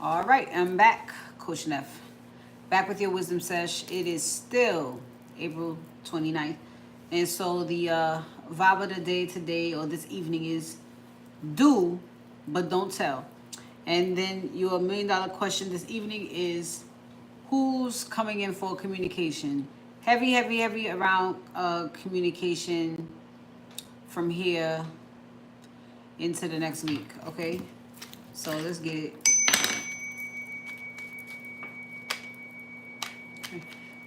All right, I'm back, Coach Neff. Back with your wisdom sesh. It is still April 29th. And so the vibe of the day today or this evening is do, but don't tell. And then your $1 million question this evening is who's coming in for communication? Heavy, heavy, heavy around communication from here into the next week, okay? So let's get it.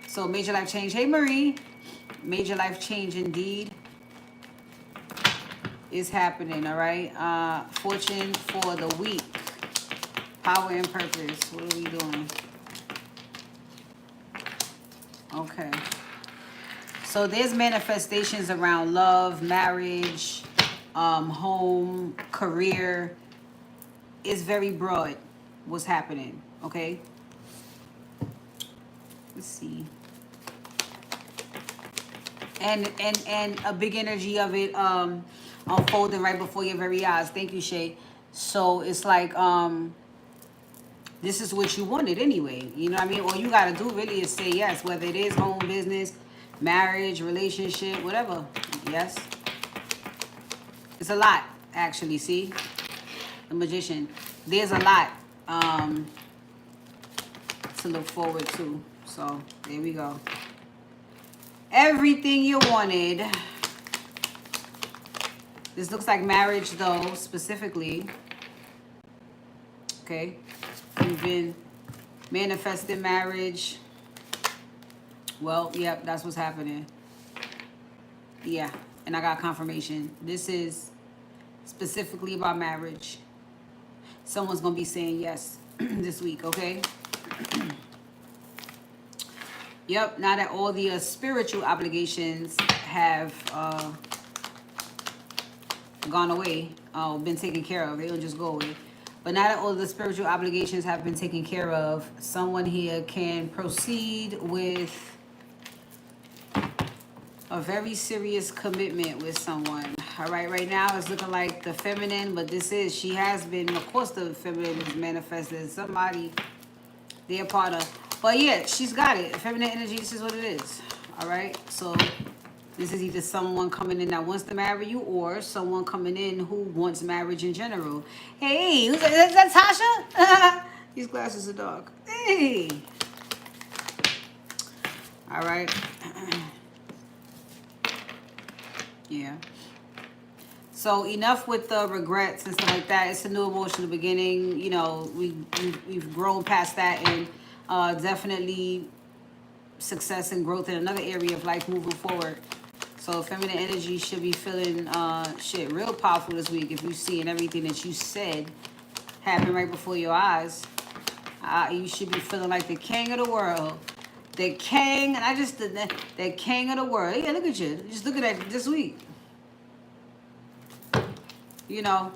So major life change. Hey Marie, major life change indeed is happening. All right. Fortune for the week. Power and purpose. What are we doing? Okay. So there's manifestations around love, marriage, home, career. It's very broad. What's happening? Okay. Let's see. And a big energy of it unfolding right before your very eyes. Thank you, Shay. So it's like this is what you wanted anyway. You know what I mean? All you gotta do really is say yes, whether it is home, business, marriage, relationship, whatever. Yes. It's a lot, actually. See? The Magician. There's a lot to look forward to. So there we go. Everything you wanted. This looks like marriage though, specifically. Okay. You've been manifesting marriage. Well, yep, that's what's happening. Yeah, and I got confirmation. This is specifically about marriage. Someone's gonna be saying yes this week, okay? Yep, now that all the spiritual obligations have gone away, been taken care of, they don't just go away. But now that all the spiritual obligations have been taken care of, someone here can proceed with a very serious commitment with someone. All right now it's looking like the feminine, but she has been, of course the feminine is manifested. Somebody, they're part of. But yeah, she's got it. Feminine energy, this is what it is. All right. So this is either someone coming in that wants to marry you or someone coming in who wants marriage in general. Hey, is that Tasha? These glasses are dark. Hey. All right. Yeah. So enough with the regrets and stuff like that. It's a new emotional beginning. You know, we've grown past that and definitely success and growth in another area of life moving forward. So feminine energy should be feeling real powerful this week if you're seeing everything that you said happen right before your eyes. You should be feeling like the king of the world. The king, and I just did that. The king of the world. Yeah, look at you. Just look at that this week. You know,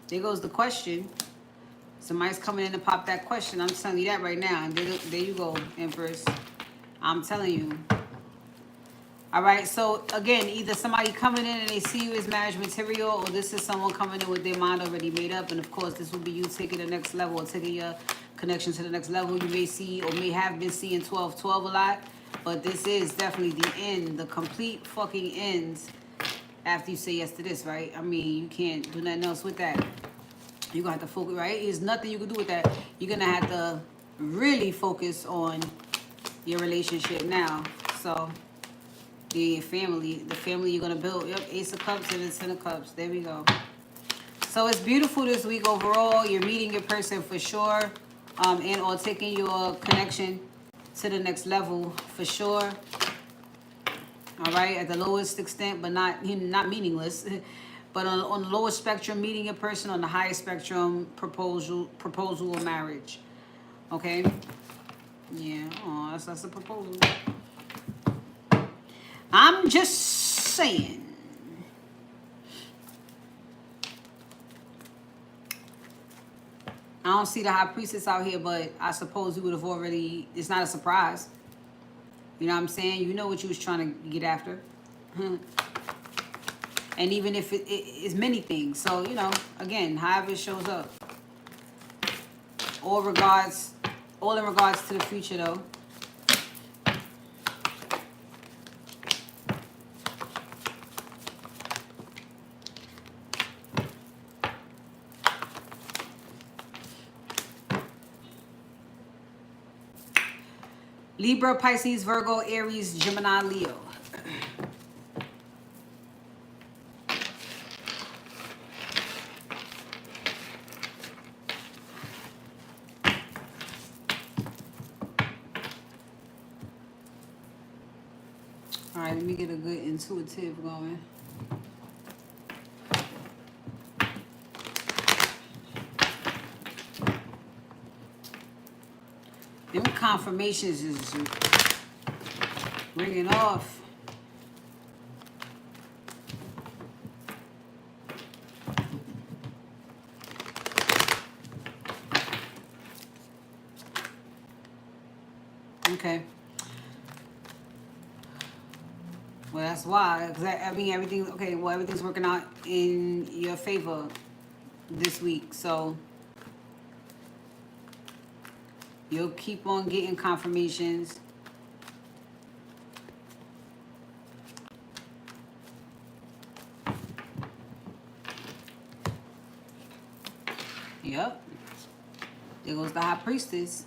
there goes the question. Somebody's coming in to pop that question. I'm telling you that right now. And there you go, Empress. I'm telling you. All right. So, again, either somebody coming in and they see you as marriage material, or this is someone coming in with their mind already made up. And, of course, this will be you taking the next level or taking your connection to the next level. You may see or may have been seeing 12-12 a lot. But this is definitely the end, the complete fucking end after you say yes to this, right? I mean, you can't do nothing else with that. You're going to have to focus, right? There's nothing you can do with that. You're going to have to really focus on your relationship now. So, the family you're going to build. Yep, Ace of Cups and the Ten of Cups. There we go. So, it's beautiful this week overall. You're meeting your person for sure. And or taking your connection to the next level for sure. All right, at the lowest extent, but not meaningless. But on the lower spectrum, meeting a person. On the higher spectrum, proposal or marriage. Okay? Yeah, oh, that's a proposal. I'm just saying. I don't see the high priestess out here, but I suppose you would have already, it's not a surprise. You know what I'm saying? You know what you was trying to get after. And even if it is many things. So, you know, again, however it shows up. all in regards to the future though. Libra, Pisces, Virgo, Aries, Gemini, Leo. All right, let me get a good intuitive going. Them confirmations is ringing off. Okay. Well, that's why. Cause I mean, everything. Okay. Well, everything's working out in your favor this week. So you'll keep on getting confirmations. Yep. There goes the High Priestess.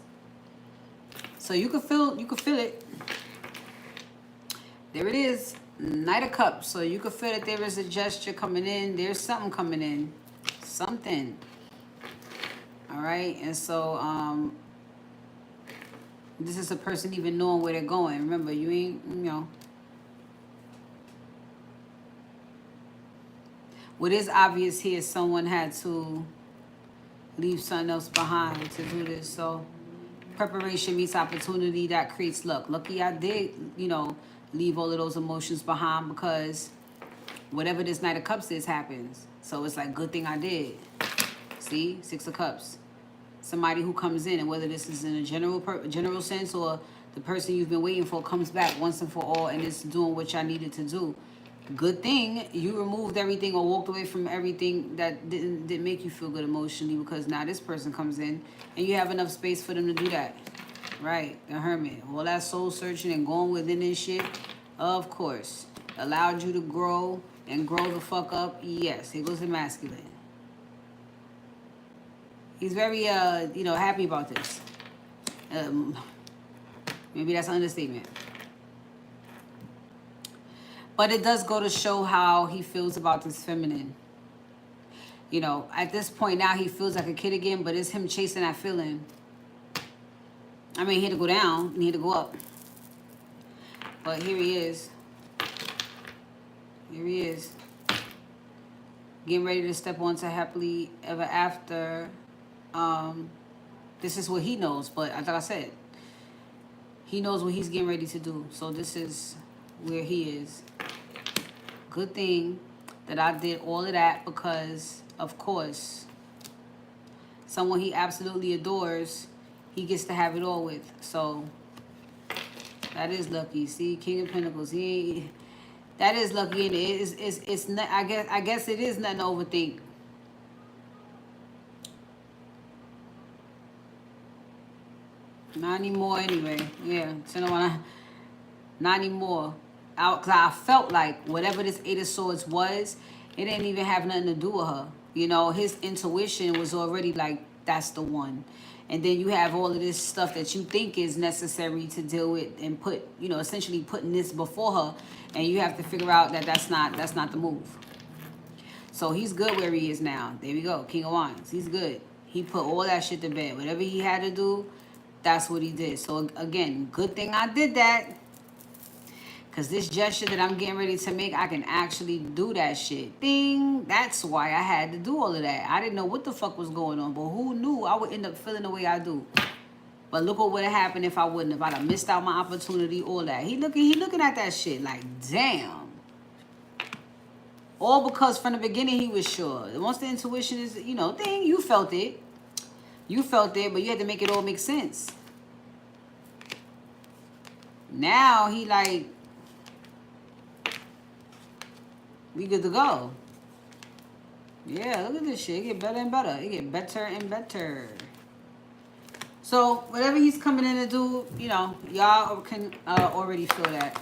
So you can feel it. There it is. Knight of Cups. So you can feel that there is a gesture coming in. There's something coming in. Something. All right. And so this is a person even knowing where they're going. Remember, you ain't, what is obvious here is someone had to leave something else behind to do this. So preparation meets opportunity. That creates luck. Lucky I did, leave all of those emotions behind, because whatever this Knight of Cups is happens. So it's like, good thing I did. See? Six of Cups. Somebody who comes in, and whether this is in a general sense or the person you've been waiting for comes back once and for all and is doing what y'all needed to do. Good thing you removed everything or walked away from everything that didn't make you feel good emotionally, because now this person comes in and you have enough space for them to do that. Right, the Hermit. All that soul searching and going within and shit, of course. Allowed you to grow and grow the fuck up. Yes, here goes the masculine. He's very, happy about this. Maybe that's an understatement. But it does go to show how he feels about this feminine. At this point now he feels like a kid again, but it's him chasing that feeling. I mean, he had to go down and he had to go up. But here he is. Here he is. Getting ready to step onto happily ever after. This is what he knows, but like I said, he knows what he's getting ready to do. So this is where he is. Good thing that I did all of that, because, of course, someone he absolutely adores, he gets to have it all with. So that is lucky. See, King of Pentacles. That is lucky, and it's not, I guess it is nothing to overthink. Not anymore, anyway. Yeah, so not anymore. Cause I felt like whatever this Eight of Swords was, it didn't even have nothing to do with her. His intuition was already like, that's the one. And then you have all of this stuff that you think is necessary to deal with and put, essentially putting this before her. And you have to figure out that that's not the move. So he's good where he is now. There we go. King of Wands. He's good. He put all that shit to bed. Whatever he had to do, that's what he did. So again, good thing I did that. Because this gesture that I'm getting ready to make, I can actually do that shit. Ding. That's why I had to do all of that. I didn't know what the fuck was going on. But who knew I would end up feeling the way I do. But look what would have happened if I wouldn't. If I'd have missed out my opportunity, all that. He looking at that shit like, damn. All because from the beginning he was sure. Once the intuition is, thing, you felt it. You felt it, but you had to make it all make sense. Now he like, we good to go. Yeah, look at this shit. It get better and better. It get better and better. So whatever he's coming in to do, you know, y'all can already feel that.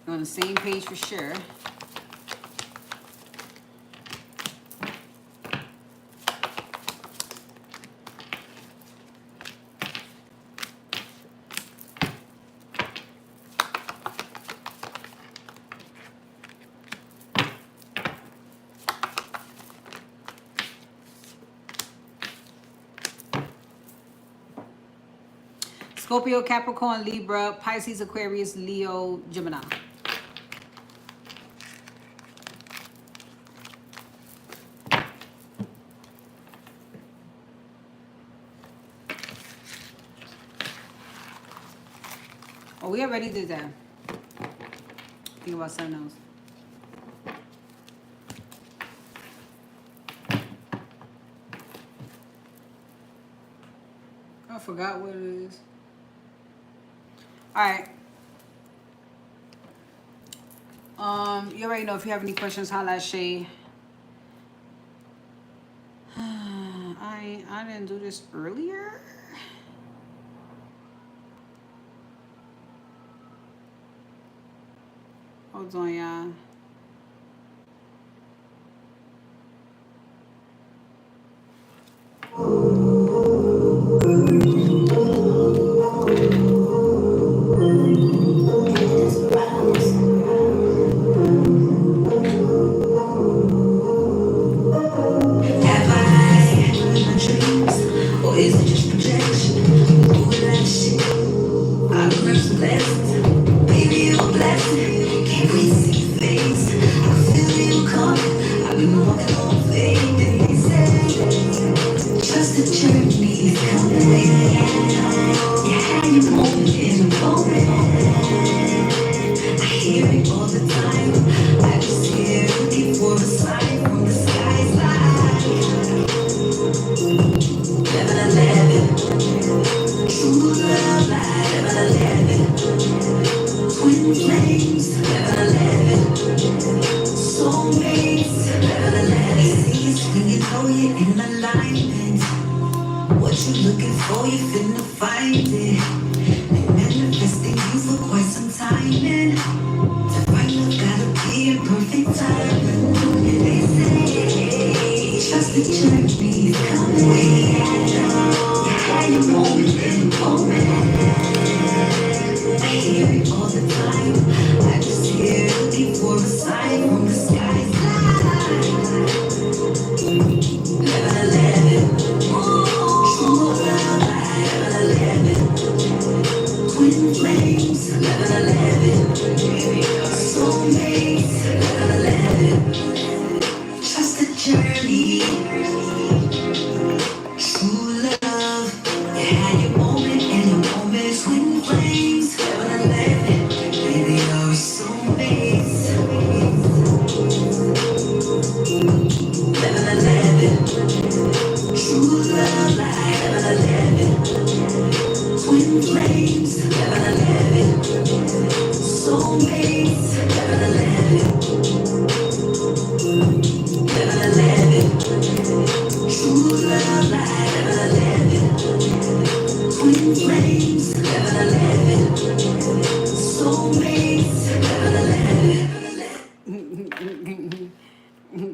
You're on the same page for sure. Scorpio, Capricorn, Libra, Pisces, Aquarius, Leo, Gemini. Oh, we already did that. Think about something else. I forgot what it is. All right. You already know if you have any questions, holla at Shay. I didn't do this earlier. Hold on, y'all.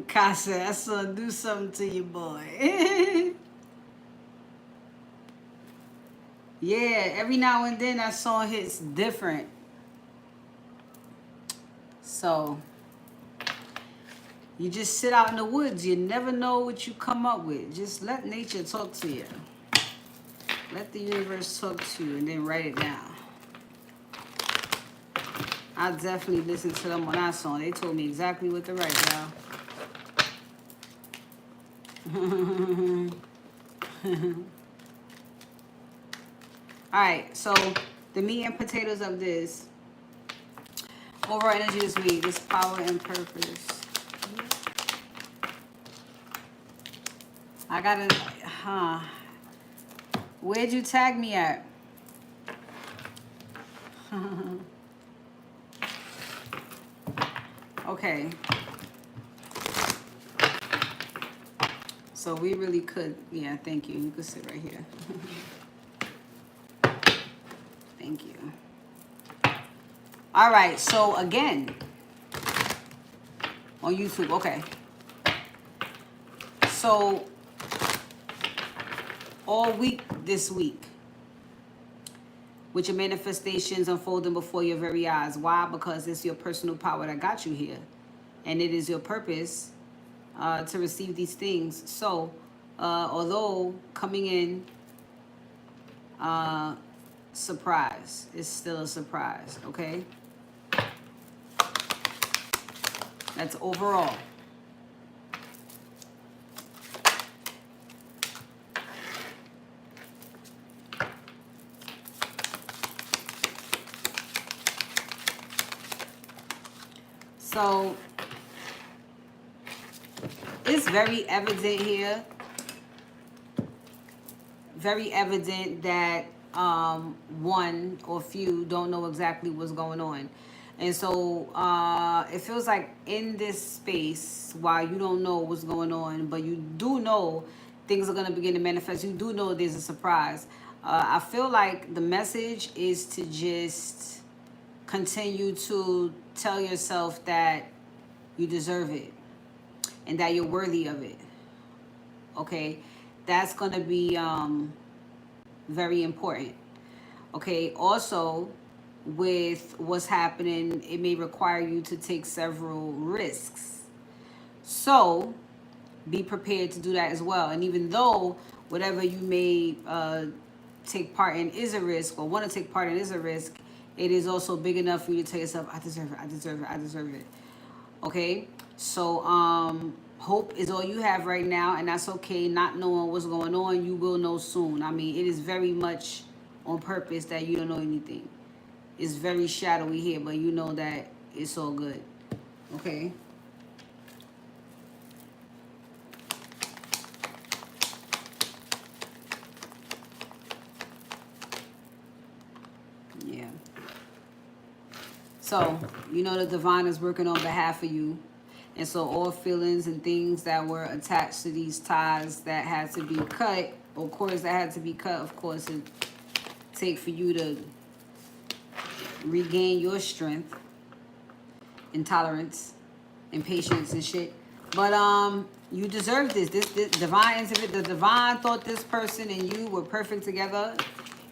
Casa, I saw do something to you, boy. Yeah, every now and then that song hits different. So you just sit out in the woods. You never know what you come up with. Just let nature talk to you. Let the universe talk to you and then write it down. I definitely listened to them on that song. They told me exactly what to write, y'all. Alright, so the meat and potatoes of this. Overall energy this week, this power and purpose. I gotta, where'd you tag me at? Okay. So we really could, yeah, thank you. You could sit right here. Thank you. All right, so again, on YouTube, okay. So all week this week, with your manifestations unfolding before your very eyes. Why? Because it's your personal power that got you here. And it is your purpose to receive these things. So, although coming in surprise, it's still a surprise, okay? That's overall. So it's very evident here, very evident that one or few don't know exactly what's going on. And so it feels like in this space, while you don't know what's going on, but you do know things are going to begin to manifest, you do know there's a surprise. I feel like the message is to just continue to tell yourself that you deserve it and that you're worthy of it. Okay, that's going to be very important. Okay, also with what's happening, it may require you to take several risks. So be prepared to do that as well. And even though whatever you may take part in is a risk, or want to take part in is a risk, it is also big enough for you to tell yourself, I deserve it, I deserve it, I deserve it. Okay? So hope is all you have right now, and that's okay. Not knowing what's going on, you will know soon. I mean, it is very much on purpose that you don't know anything. It's very shadowy here, but you know that it's all good. Okay? Yeah. So, you know the divine is working on behalf of you. And so all feelings and things that were attached to these ties that had to be cut, or cords that had to be cut, of course, it take for you to regain your strength and tolerance and patience and shit. But you deserve this. This divine, the divine thought this person and you were perfect together.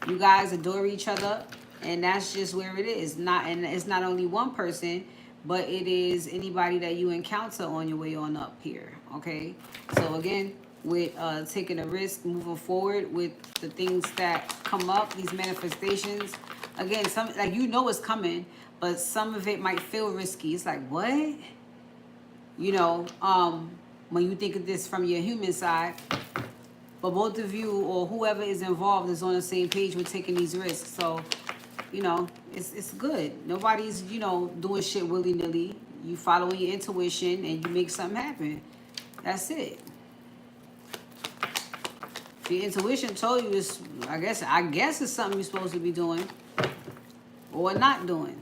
You guys adore each other, and that's just where it is. And it's not only one person, but it is anybody that you encounter on your way on up here. Okay, so again, with taking a risk, moving forward with the things that come up, these manifestations. Again, some like you know it's coming, but some of it might feel risky. It's like, what? You know, when you think of this from your human side, but both of you or whoever is involved is on the same page with taking these risks. So, you know, it's good. Nobody's, you know, doing shit willy-nilly. You following your intuition and you make something happen. That's it. If your intuition told you it's, I guess it's something you're supposed to be doing or not doing.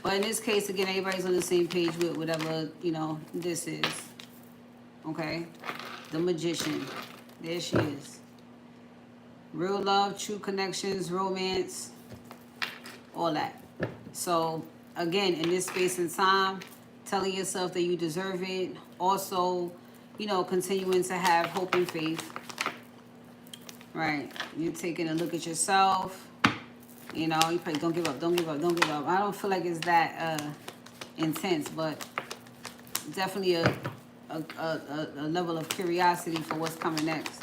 But in this case, again, everybody's on the same page with whatever, you know, this is. Okay? The Magician. There she is. Real love, true connections, romance, all that. So, again, in this space and time, telling yourself that you deserve it. Also, you know, continuing to have hope and faith. Right? You're taking a look at yourself. You know, you probably don't give up, don't give up, don't give up. I don't feel like it's that intense, but definitely a level of curiosity for what's coming next.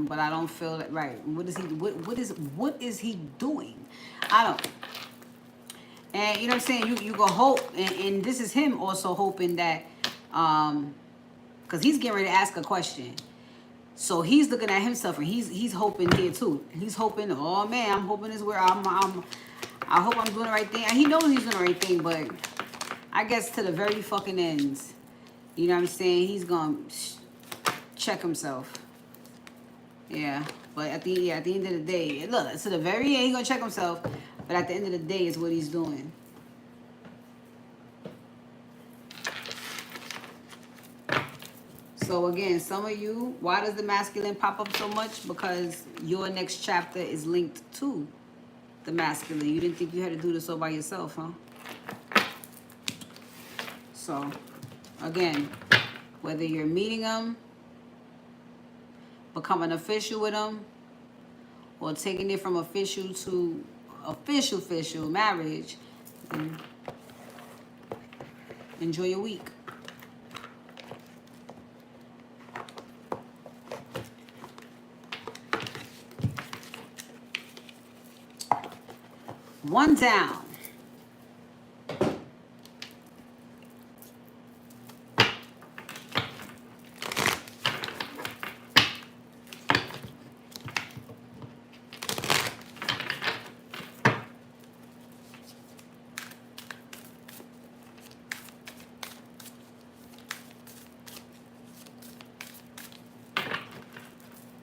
But I don't feel that right. What is he doing? I don't. And you know what I'm saying? You go hope, and this is him also hoping that, because he's getting ready to ask a question. So he's looking at himself and he's hoping here too. He's hoping, oh man, I'm hoping this where I hope I'm doing the right thing. And he knows he's doing the right thing, but I guess to the very fucking ends, you know what I'm saying? He's gonna check himself. Yeah, but at the end of the day, look, to the very end, he's gonna check himself. But at the end of the day, is what he's doing. So again, some of you, why does the masculine pop up so much? Because your next chapter is linked to the masculine. You didn't think you had to do this all by yourself, huh? So again, whether you're meeting them, becoming official with them, or taking it from official to official marriage, enjoy your week. One down.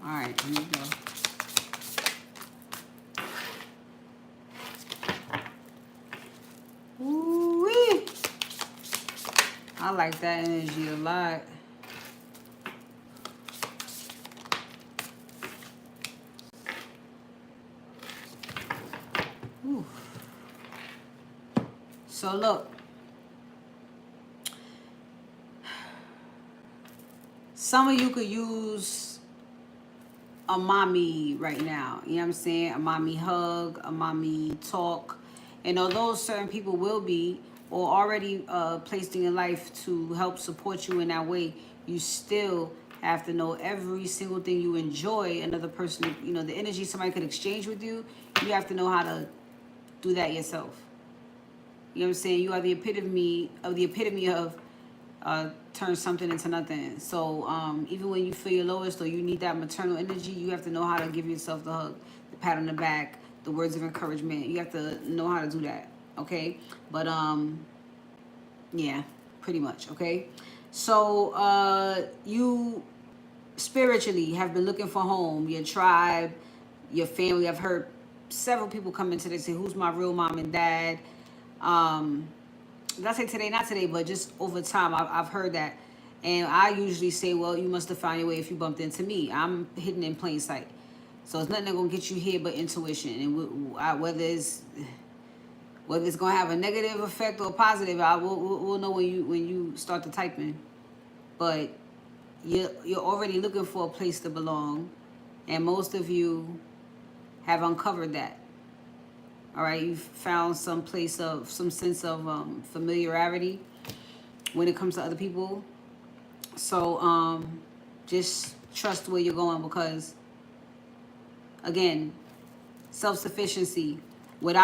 All right, here we go. Ooh-wee. I like that energy a lot. Ooh. So look, some of you could use a mommy right now. You know what I'm saying? A mommy hug, a mommy talk. And although certain people will be or already placed in your life to help support you in that way, you still have to know every single thing you enjoy another person, you know, the energy somebody could exchange with you, you have to know how to do that yourself. You know what I'm saying? You are the epitome of turn something into nothing. So even when you feel your lowest or you need that maternal energy, you have to know how to give yourself the hug, the pat on the back, the words of encouragement. You have to know how to do that, okay? But yeah, pretty much, okay? So you spiritually have been looking for home, your tribe, your family. I've heard several people come in today say, who's my real mom and dad? Did I say today? Not today, but just over time, I've heard that. And I usually say, well, you must have found your way if you bumped into me. I'm hidden in plain sight. So it's nothing that's going to get you here but intuition. And whether it's going to have a negative effect or positive, we'll know when you start to type in. But you're already looking for a place to belong. And most of you have uncovered that. All right, you've found some sense of familiarity when it comes to other people. So just trust where you're going, because again, self-sufficiency, with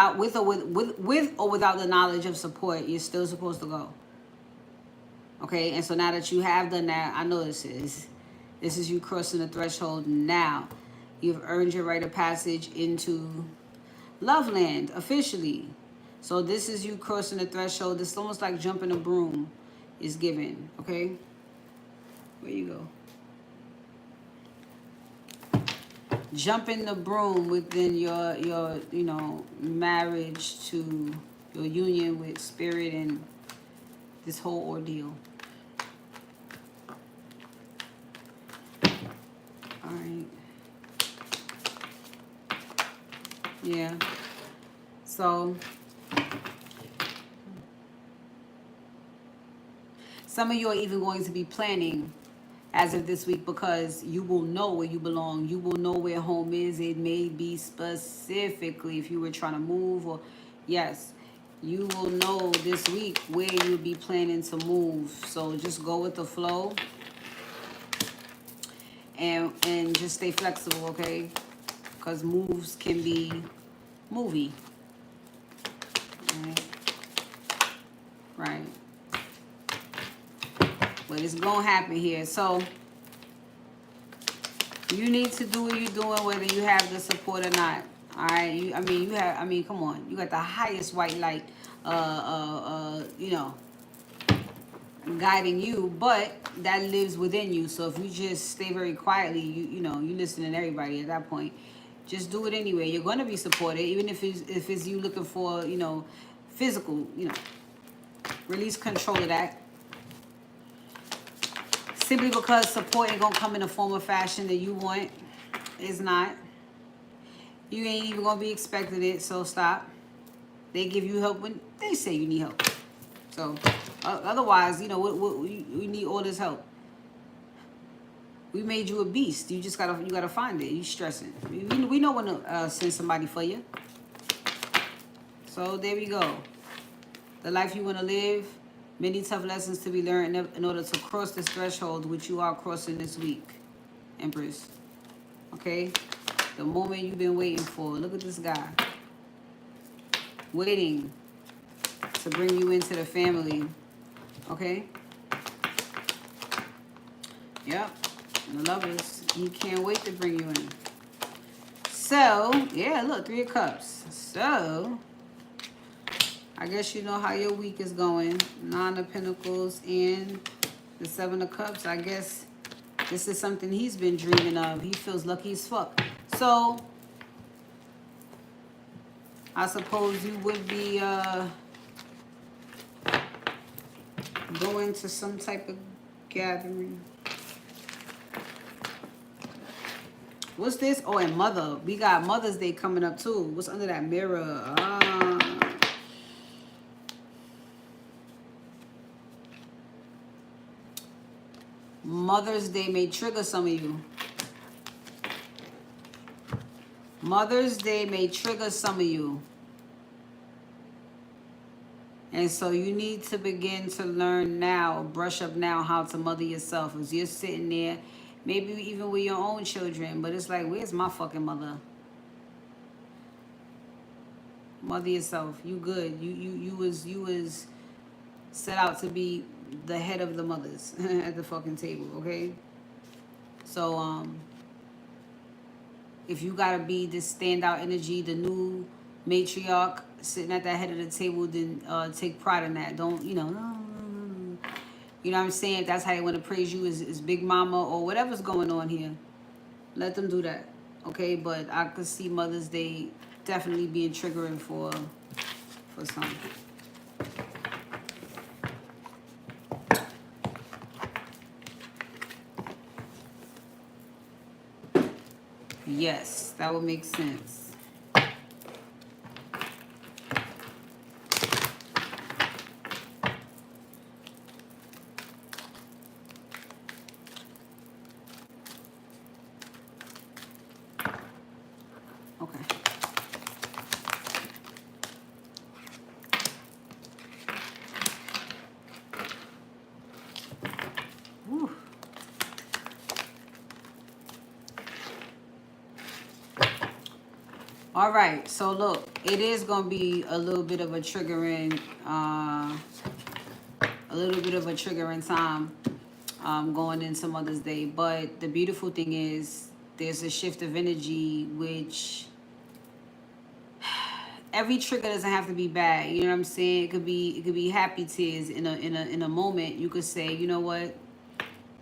or without the knowledge of support, you're still supposed to go. Okay, and so now that you have done that, I know this is you crossing the threshold now. You've earned your right of passage into Loveland officially. So this is you crossing the threshold. It's almost like jumping a broom is given. Okay, where you go? Jumping the broom within your marriage to your union with spirit and this whole ordeal. All right. Yeah. So some of you are even going to be planning as of this week, because you will know where you belong. You will know where home is. It may be specifically if you were trying to move, or yes, you will know this week where you'll be planning to move. So just go with the flow and just stay flexible, okay? Because moves can be movie. Right. But it's gonna happen here. So you need to do what you're doing, whether you have the support or not. All right. Come on. You got the highest white light, guiding you, but that lives within you. So if you just stay very quietly, you listening to everybody at that point. Just do it anyway. You're going to be supported, even if it's you looking for, physical, release control of that. Simply because support ain't gonna come in the form of fashion that you want. It's not. You ain't even gonna be expecting it, so stop. They give you help when they say you need help. So otherwise, you know, we need all this help. We made you a beast. You just gotta find it. You stressing. We know when to send somebody for you. So there we go. The life you want to live. Many tough lessons to be learned in order to cross this threshold, which you are crossing this week, Empress. Okay? The moment you've been waiting for. Look at this guy. Waiting to bring you into the family. Okay? Yep. And the lovers. He can't wait to bring you in. So, yeah, look, 3 of Cups. So, I guess you know how your week is going. 9 of Pentacles and the 7 of Cups. I guess this is something he's been dreaming of. He feels lucky as fuck. So, I suppose you would be going to some type of gathering. What's this? Oh, and Mother. We got Mother's Day coming up too. What's under that mirror? Mother's Day may trigger some of you. Mother's Day may trigger some of you. And so you need to begin to learn now, brush up now how to mother yourself. As you're sitting there, maybe even with your own children, but it's like, where's my fucking mother? Mother yourself. You good. You was set out to be the head of the mothers at the fucking table, okay? So if you gotta be this standout energy, the new matriarch sitting at that head of the table, then take pride in that. Don't, you know what I'm saying? If that's how they want to praise you as Big Mama or whatever's going on here, let them do that, okay? But I could see Mother's Day definitely being triggering for some. Yes, that would make sense. Okay. Whew. All right, so look, it is gonna be a little bit of a triggering, time going into Mother's Day. But the beautiful thing is, there's a shift of energy, which every trigger doesn't have to be bad. You know what I'm saying? It could be happy tears in a moment. You could say, you know what,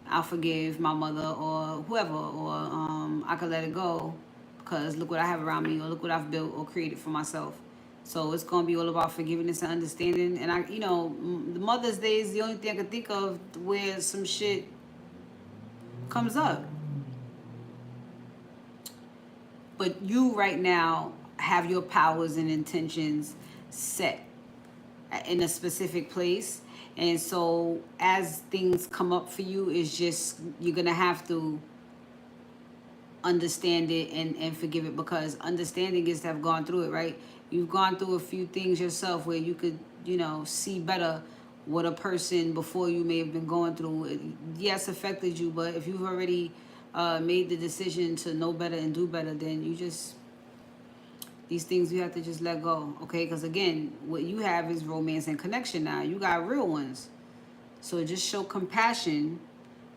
I'll forgive my mother or whoever, or I could let it go. Because look what I have around me, or look what I've built or created for myself. So it's going to be all about forgiveness and understanding. And the Mother's Day is the only thing I can think of where some shit comes up. But you right now have your powers and intentions set in a specific place. And so as things come up for you, it's just, you're going to have to understand it and forgive it, because understanding is to have gone through it, right? You've gone through a few things yourself where you could, see better what a person before you may have been going through. It, yes, affected you, but if you've already made the decision to know better and do better, then these things you have to just let go, okay? Because again, what you have is romance and connection now. You got real ones. So just show compassion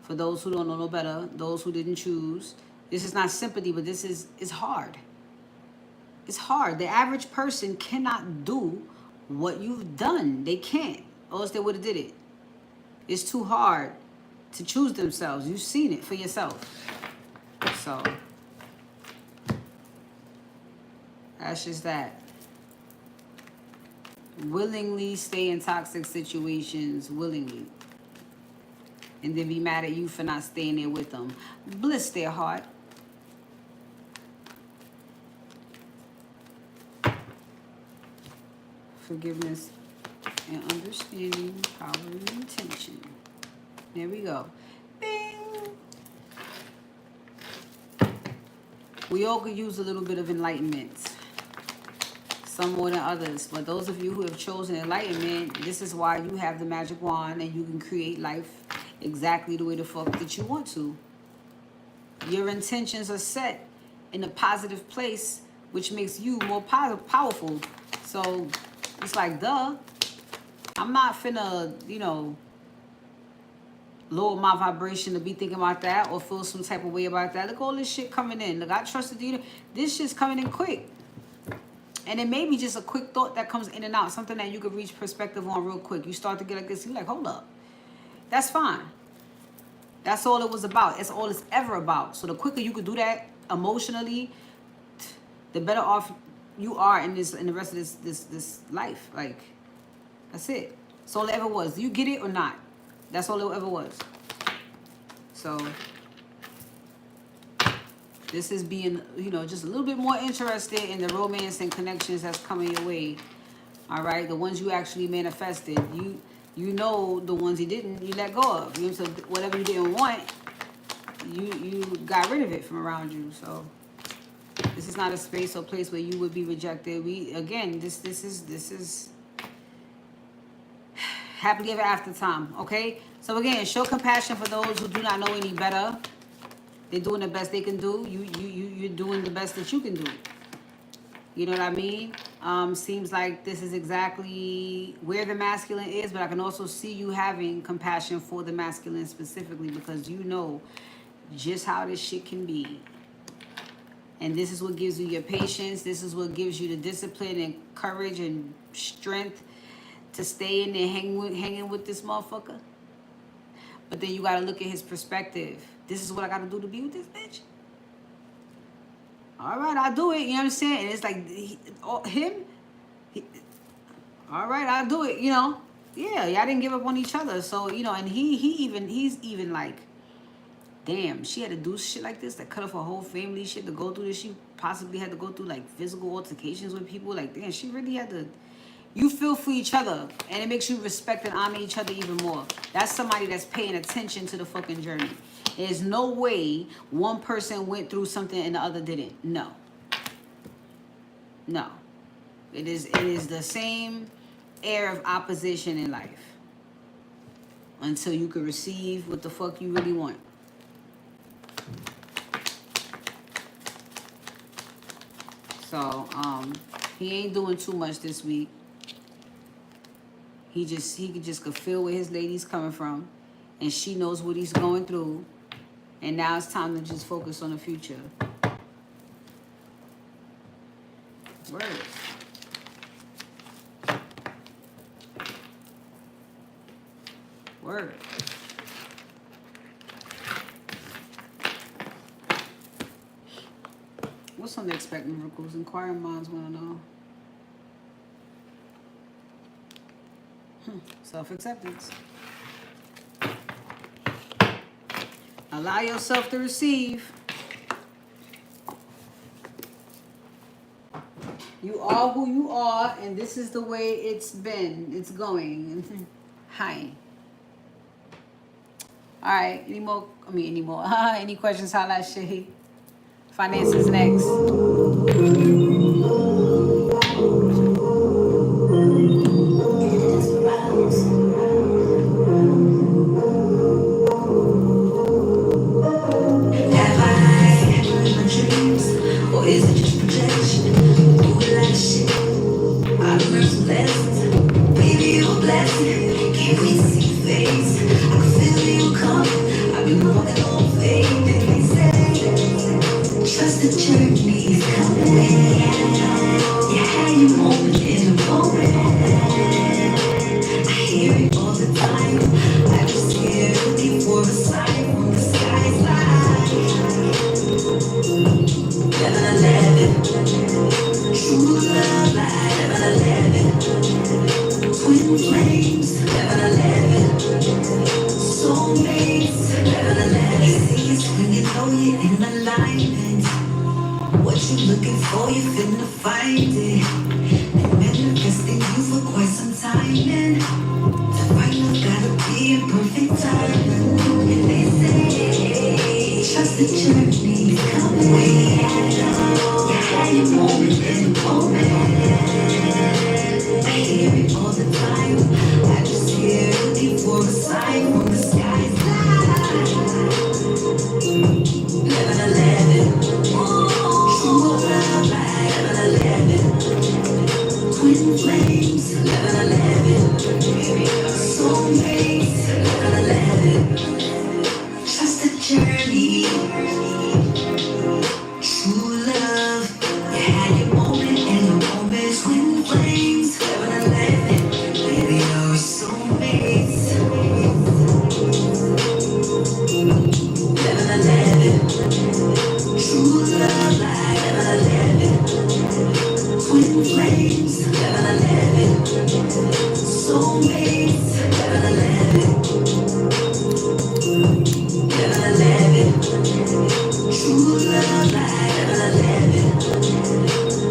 for those who don't know no better, those who didn't choose. This is not sympathy, but this is hard. It's hard. The average person cannot do what you've done. They can't, or else they would have did it. It's too hard to choose themselves. You've seen it for yourself. So that's just that. Willingly stay in toxic situations, willingly. and then be mad at you for not staying there with them. Bliss their heart. Forgiveness and understanding, power and intention. There we go. Bing. We all could use a little bit of enlightenment. Some more than others. But those of you who have chosen enlightenment, this is why you have the magic wand and you can create life exactly the way the fuck that you want to. Your intentions are set in a positive place, which makes you more powerful. So it's like, duh. I'm not finna, you know, lower my vibration to be thinking about that or feel some type of way about that. Look, all this shit coming in. Look, I trusted you. This shit's coming in quick. And it may be just a quick thought that comes in and out. Something that you could reach perspective on real quick. You start to get like this. You're like, hold up. That's fine. That's all it was about. That's all it's ever about. So the quicker you could do that emotionally, the better off you are in the rest of this life. Like, that's it. That's all it ever was. Do you get it or not? That's all it ever was. So this is being, you know, just a little bit more interested in the romance and connections that's coming your way. All right, the ones you actually manifested. You know the ones you didn't, you let go of. You know, so whatever you didn't want, you got rid of it from around you. So this is not a space or place where you would be rejected. This is happily ever after time. Okay. So again, show compassion for those who do not know any better. They're doing the best they can do. You're doing the best that you can do. You know what I mean? Seems like this is exactly where the masculine is, but I can also see you having compassion for the masculine specifically because you know just how this shit can be. And this is what gives you your patience. This is what gives you the discipline and courage and strength to stay in there hanging with this motherfucker. But then you got to look at his perspective. This is what I got to do to be with this bitch. All right, I'll do it. You know what I'm saying? And it's like him. All right, I'll do it. You know, yeah, y'all didn't give up on each other. So you know, and he's even like, damn, she had to do shit like this that cut off her whole family shit to go through this. She possibly had to go through like physical altercations with people. Like, damn, she really had to. You feel for each other, and it makes you respect and honor each other even more. That's somebody that's paying attention to the fucking journey. There's no way one person went through something and the other didn't. No. No. It is the same air of opposition in life. Until you can receive what the fuck you really want. So, he ain't doing too much this week. He could feel where his lady's coming from. And she knows what he's going through. And now it's time to just focus on the future. Word. Word. What's on the expect miracles? Inquiring minds want to know. Self-acceptance. Allow yourself to receive. You are who you are, and this is the way it's been. It's going. Hi. All right. Any questions? Holla at Shay. Finances next. Twin flames, 11, soulmate. know you're in alignment. What you looking for, you finna find it. Been manifesting you for quite some time, and the right now gotta be a perfect time. And they say, trust the journey, come away. You had your moment in the moment. I hear it all the time. I just hear looking for a sign from the sky. 11, true love like 11, twin flames, 11, soulmates, 11, trust the journey, true love. You had your moment and the moment, twin flames, 11, baby, you're soulmates, 11, true love like 11, twin flames, 11, soulmates, 11, 11, true love like 11,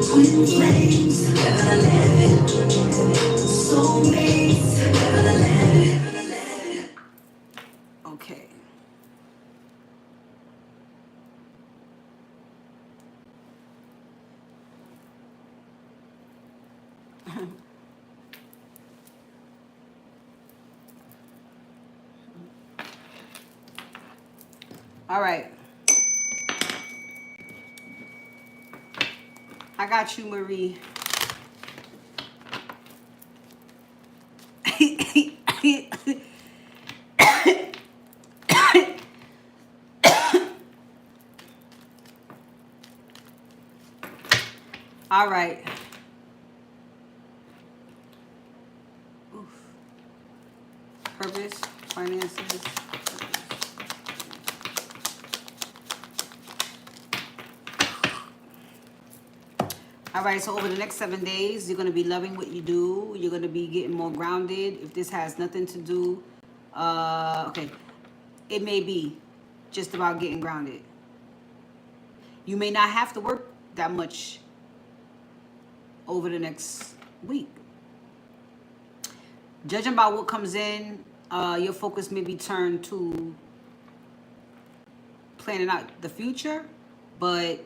twin flames, 11, soulmates, 11. Okay. All right. I got you, Marie. All right. Oof. Purpose, finances. All right, so over the next 7 days, you're going to be loving what you do. You're going to be getting more grounded. If this has nothing to do, okay, it may be just about getting grounded. You may not have to work that much over the next week. Judging by what comes in, your focus may be turned to planning out the future, but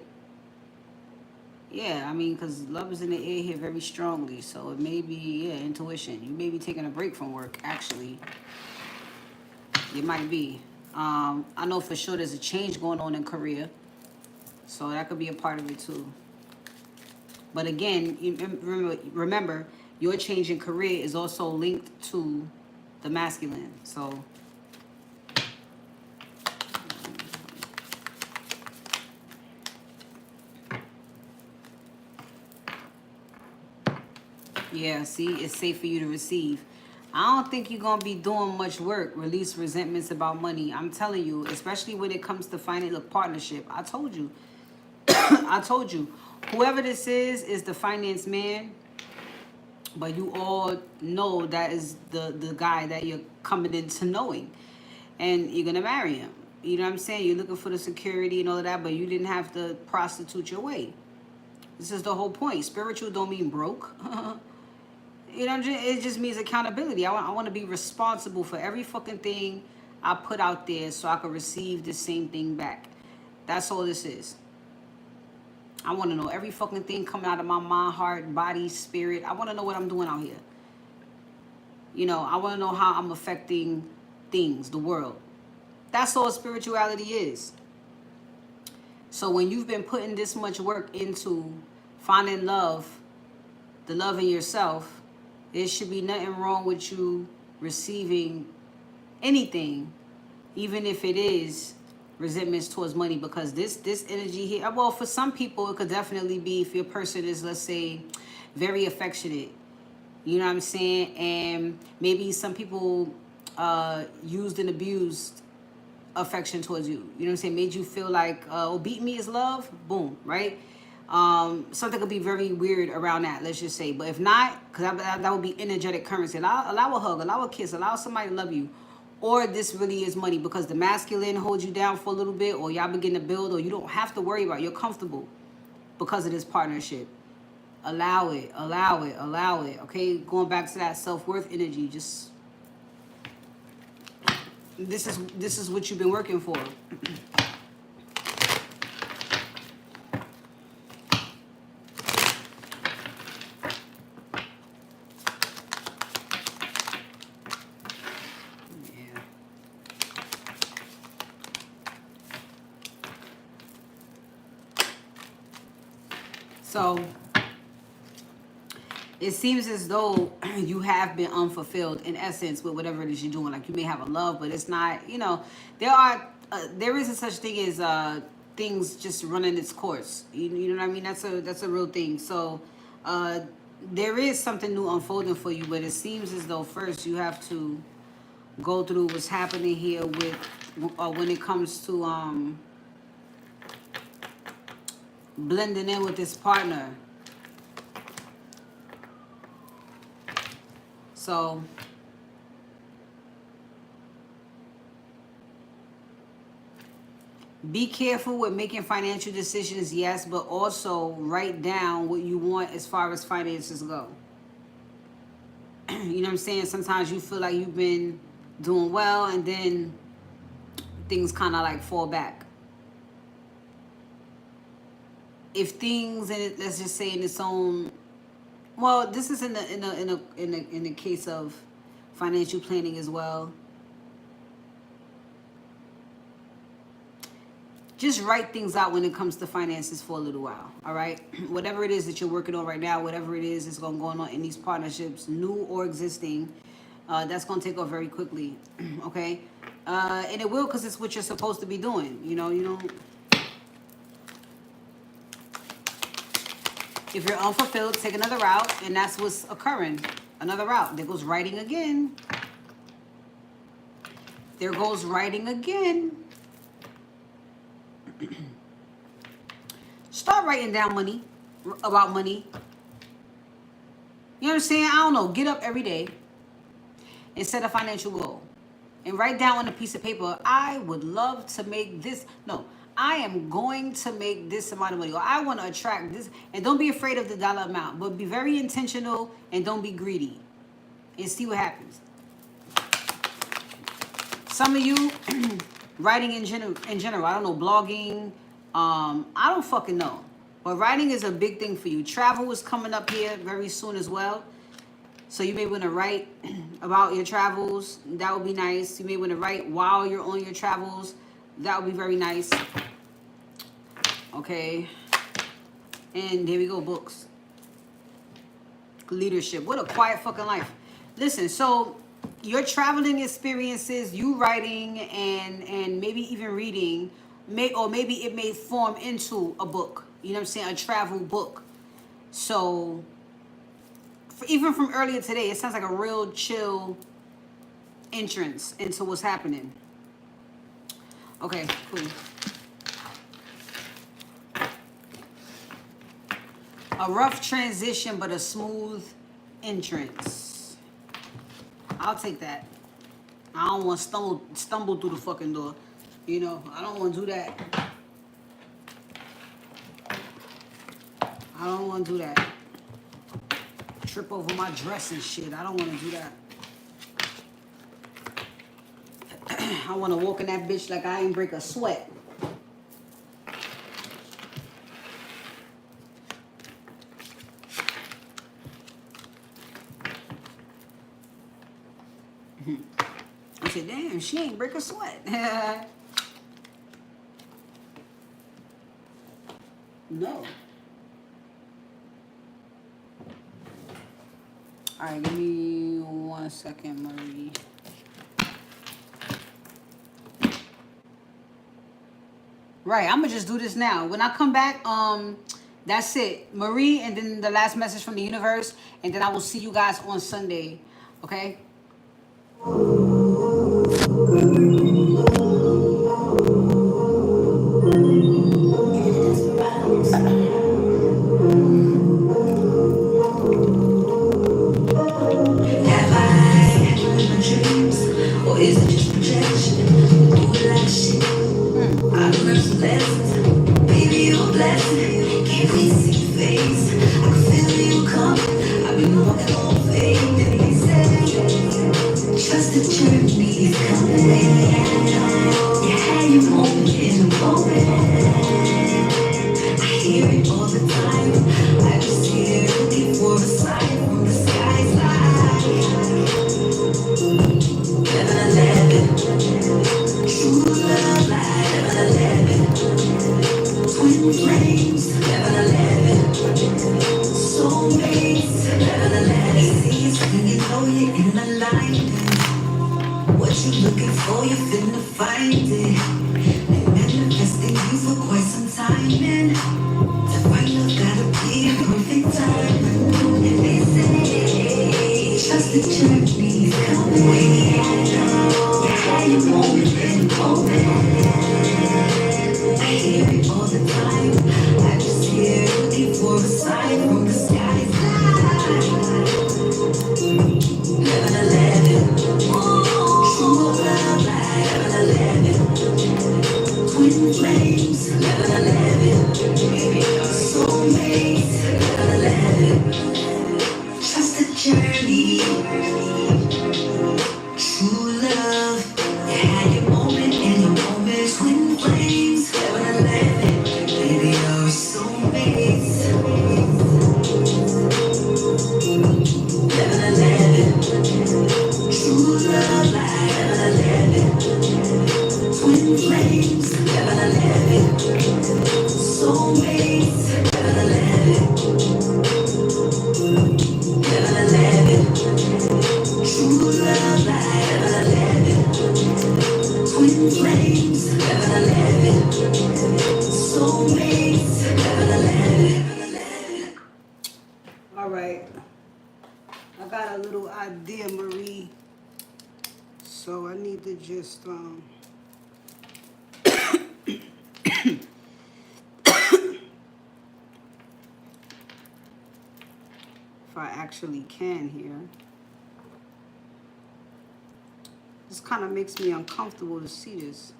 yeah, I mean, because love is in the air here very strongly, so it may be, yeah, intuition. You may be taking a break from work, actually. It might be. I know for sure there's a change going on in Korea, so that could be a part of it too. But again, remember, your change in career is also linked to the masculine, so... Yeah, see, it's safe for you to receive. I don't think you're going to be doing much work, release resentments about money. I'm telling you, especially when it comes to finding a partnership. I told you. I told you. Whoever this is the finance man. But you all know that is the guy that you're coming into knowing. And you're going to marry him. You know what I'm saying? You're looking for the security and all of that, but you didn't have to prostitute your way. This is the whole point. Spiritual don't mean broke. You know, it just means accountability. I want to be responsible for every fucking thing I put out there so I can receive the same thing back. That's all this is. I want to know every fucking thing coming out of my mind, heart, body, spirit. I want to know what I'm doing out here. You know, I want to know how I'm affecting things, the world. That's all spirituality is. So when you've been putting this much work into finding love, the love in yourself, there should be nothing wrong with you receiving anything, even if it is resentments towards money, because this energy here, well, for some people, it could definitely be if your person is, let's say, very affectionate. You know what I'm saying? And maybe some people used and abused affection towards you. You know what I'm saying? Made you feel like, oh, beat me is love. Boom, right? Something could be very weird around that, let's just say. But if not, because that would be energetic currency. Allow a hug, allow a kiss, allow somebody to love you. or this really is money, because the masculine holds you down for a little bit, or y'all begin to build, or you don't have to worry about it. You're comfortable because of this partnership. Allow it, allow it, allow it. Okay, going back to that self-worth energy. Just this is what you've been working for. Yeah. So it seems as though you have been unfulfilled in essence with whatever it is you're doing. Like you may have a love, but it's not. There isn't such thing as things just running its course. You know what I mean? That's a real thing. So there is something new unfolding for you, but it seems as though first you have to go through what's happening here with when it comes to blending in with this partner. So be careful with making financial decisions, yes, but also write down what you want as far as finances go. You know what I'm saying? Sometimes you feel like you've been doing well and then things kind of like fall back. If things, and let's just say in its own, well, this is in the case of financial planning as well. Just write things out when it comes to finances for a little while, all right? Whatever it is that you're working on right now, whatever it is that's going on in these partnerships, new or existing, that's going to take off very quickly, okay? And it will, because it's what you're supposed to be doing. You don't. If you're unfulfilled, take another route, and that's what's occurring. Another route. There goes writing again. There goes writing again. Start writing down about money. You know what I'm saying? I don't know. Get up every day and set a financial goal. And write down on a piece of paper, I would love to make this. No, I am going to make this amount of money, or I want to attract this. And don't be afraid of the dollar amount, but be very intentional and don't be greedy. And see what happens. Some of you, writing in general, I don't know, blogging, I don't fucking know. But writing is a big thing for you. Travel is coming up here very soon as well. So you may want to write about your travels. That would be nice. You may want to write while you're on your travels. That would be very nice. Okay. And there we go, books. Leadership. What a quiet fucking life. Listen, so your traveling experiences, you writing and maybe even reading, maybe it may form into a book. You know what I'm saying? A travel book. So even from earlier today, it sounds like a real chill entrance into what's happening. Okay, cool. A rough transition, but a smooth entrance. I'll take that. I don't want to stumble through the fucking door. You know, I don't want to do that. I don't want to do that. Trip over my dress and shit. I don't want to do that. I want to walk in that bitch like I ain't break a sweat. I said, damn, she ain't break a sweat. No. All right, give me 1 second, Marie. Right, I'm gonna just do this now. When I come back, that's it, Marie, and then the last message from the universe, and then I will see you guys on Sunday. Okay. Have I lived my dreams, or is it just find it. Been manifesting you for quite some time, and to find love gotta be in perfect time. And they say, trust the journey, come away. Had your moment in the moment. I hear it all the time. I just hear looking for a sign from the skies. Living a living, true love like 11. Twin flames, living a living. Soulmates, living a living. Trust the journey. True love, you had your moment and your moments. Twin flames, living a living. Baby, you're soulmates. Living a living. True love, like living a living. Twin flames, living a living. Soulmates, living a living. Living a living. True love, like living a living. Twin flames, living a living. Soulmates, living a living. All right. I got a little idea, Marie. So I need to just if I actually can here. This kind of makes me uncomfortable to see this.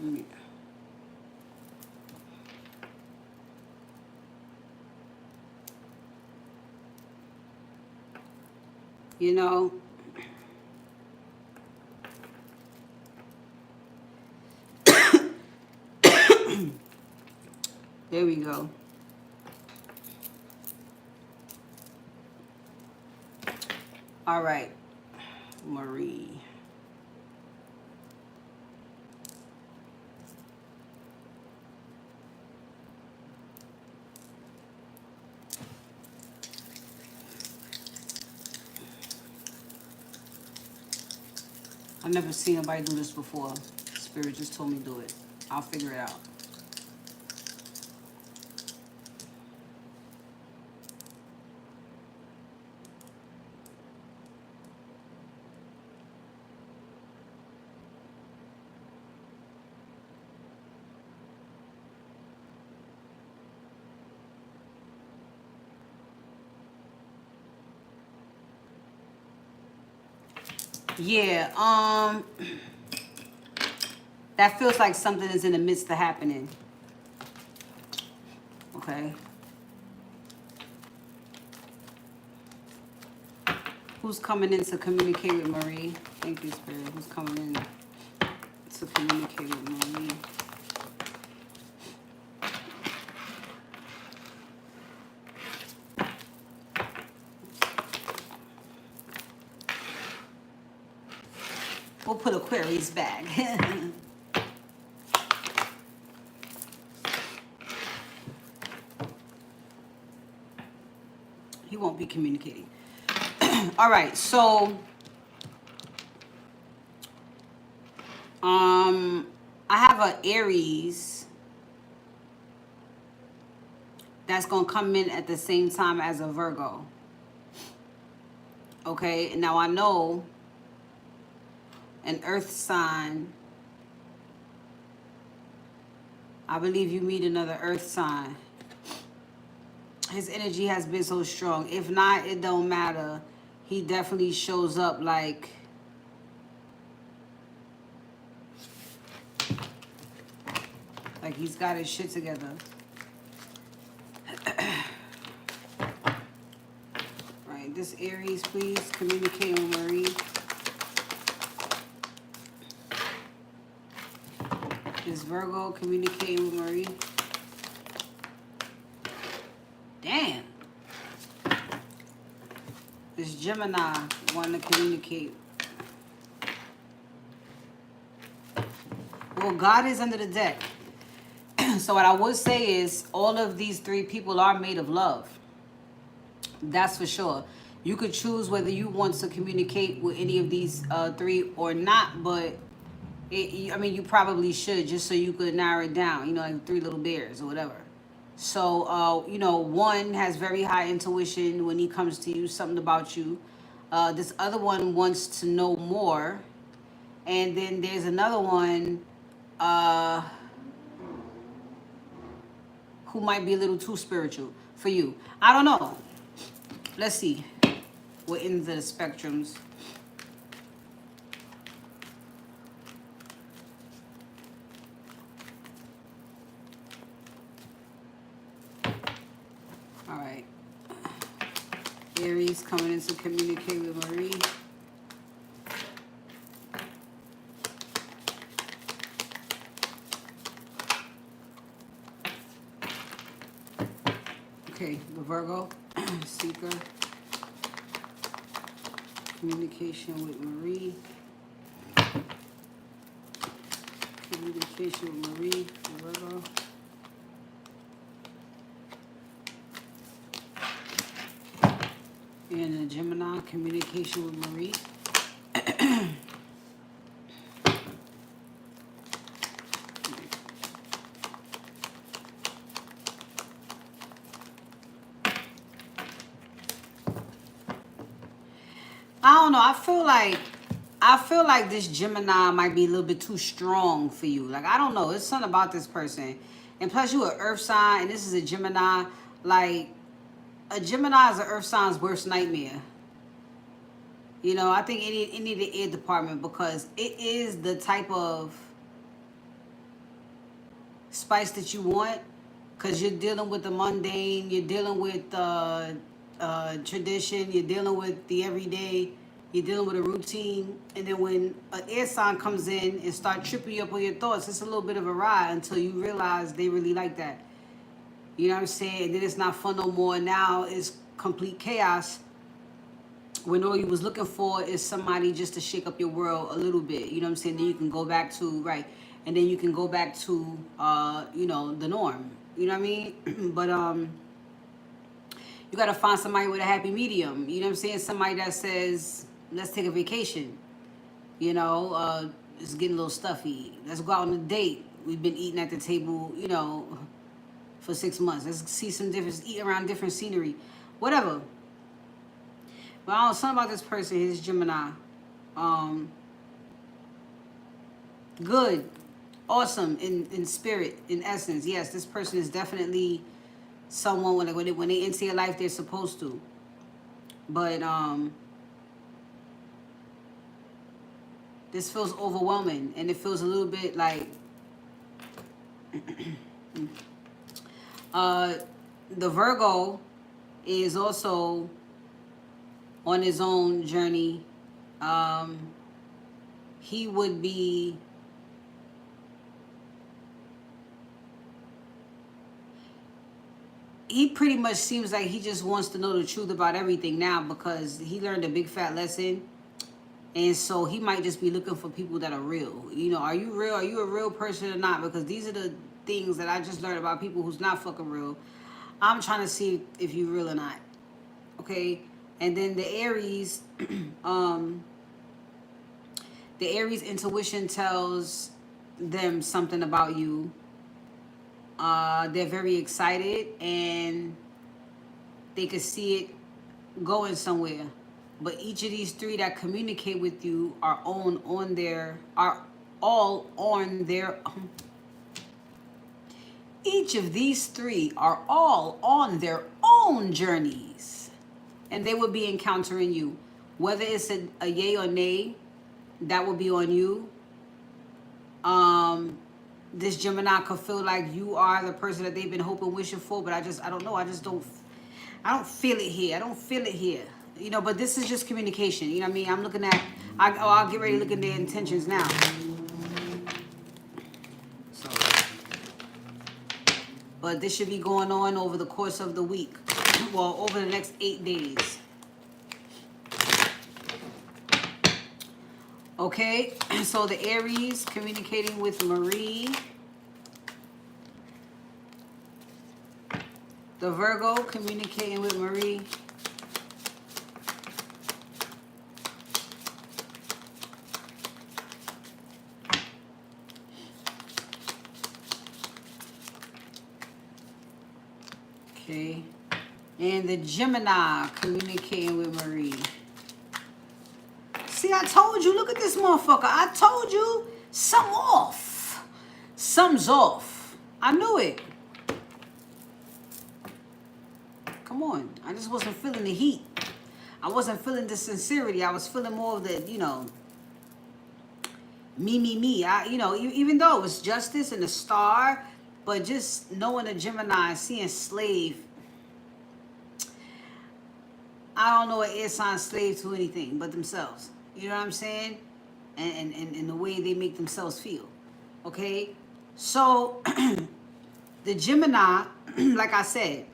Let me- You know, there we go. All right, Marie. I've never seen nobody do this before. Spirit just told me to do it. I'll figure it out. Yeah, that feels like something is in the midst of happening. Okay. Who's coming in to communicate with Marie? Thank you, Spirit. Who's coming in to communicate with Marie? We'll put Aquarius back. He won't be communicating. All right, so I have an Aries that's gonna come in at the same time as a Virgo. Okay, now I know an earth sign. I believe you meet another earth sign. His energy has been so strong. If not, it don't matter. He definitely shows up like he's got his shit together. Right, this Aries, please communicate with Marie. This Virgo, communicate with Marie. Damn. This Gemini wanting to communicate. Well, God is under the deck. So what I would say is all of these three people are made of love. That's for sure. You could choose whether you want to communicate with any of these three or not, but I mean, you probably should, just so you could narrow it down, you know, like Three Little Bears or whatever. So, you know, one has very high intuition when he comes to you, something about you. This other one wants to know more. And then there's another one uh, who might be a little too spiritual for you. I don't know. Let's see. We're in the spectrums. All right. Aries coming in to communicate with Marie. Okay, the Virgo, Seeker, communication with Marie. Communication with Marie, the Virgo. And the Gemini, communication with Marie. I don't know. I feel like this Gemini might be a little bit too strong for you. Like, I don't know. It's something about this person. And plus you an earth sign and this is a Gemini. Like, a Gemini is an earth sign's worst nightmare. You know, I think it need an air department because it is the type of spice that you want, because you're dealing with the mundane, you're dealing with tradition, you're dealing with the everyday, you're dealing with a routine, and then when an air sign comes in and start tripping you up on your thoughts, it's a little bit of a ride until you realize they really like that. You know what I'm saying? And then it's not fun no more. Now it's complete chaos when all you was looking for is somebody just to shake up your world a little bit. You know what I'm saying? Then you can go back to, right, and then you can go back to you know, the norm. You know what I mean? But you gotta find somebody with a happy medium. You know what I'm saying? Somebody that says, let's take a vacation. You know, it's getting a little stuffy. Let's go out on a date. We've been eating at the table, you know, for 6 months. Let's see some difference, eat around different scenery, whatever. But I don't know, something about this person, his Gemini. Good, awesome in spirit, in essence. Yes, this person is definitely someone when they enter your life, they're supposed to. But this feels overwhelming, and it feels a little bit like the Virgo is also on his own journey. He would be he pretty much seems like he just wants to know the truth about everything now because he learned a big fat lesson. And so he might just be looking for people that are real. You know, are you real? Are you a real person or not? Because these are the things that I just learned about people who's not fucking real. I'm trying to see if you're real or not. Okay? And then the Aries, the Aries intuition tells them something about you. They're very excited and they can see it going somewhere. But each of these three that communicate with you are all on their each of these three are all on their own journeys. And they will be encountering you. Whether it's a yay or nay, that will be on you. This Gemini could feel like you are the person that they've been hoping, wishing for, but I don't know. I don't feel it here. I don't feel it here. You know, but this is just communication. You know what I mean? I'm looking at, I'll get ready to look at their intentions now. So, but this should be going on over the course of the week. Well, over the next 8 days. Okay, so the Aries communicating with Marie. The Virgo communicating with Marie. Okay. And the Gemini communicating with Marie. See, I told you. Look at this motherfucker. I told you. Something off. Something's off. I knew it. Come on. I just wasn't feeling the heat. I wasn't feeling the sincerity. I was feeling more of the, me. Even though it was justice and the star, but just knowing a Gemini, seeing slave, I don't know an air sign slave to anything but themselves. You know what I'm saying? And the way they make themselves feel. Okay? So, the Gemini, like I said,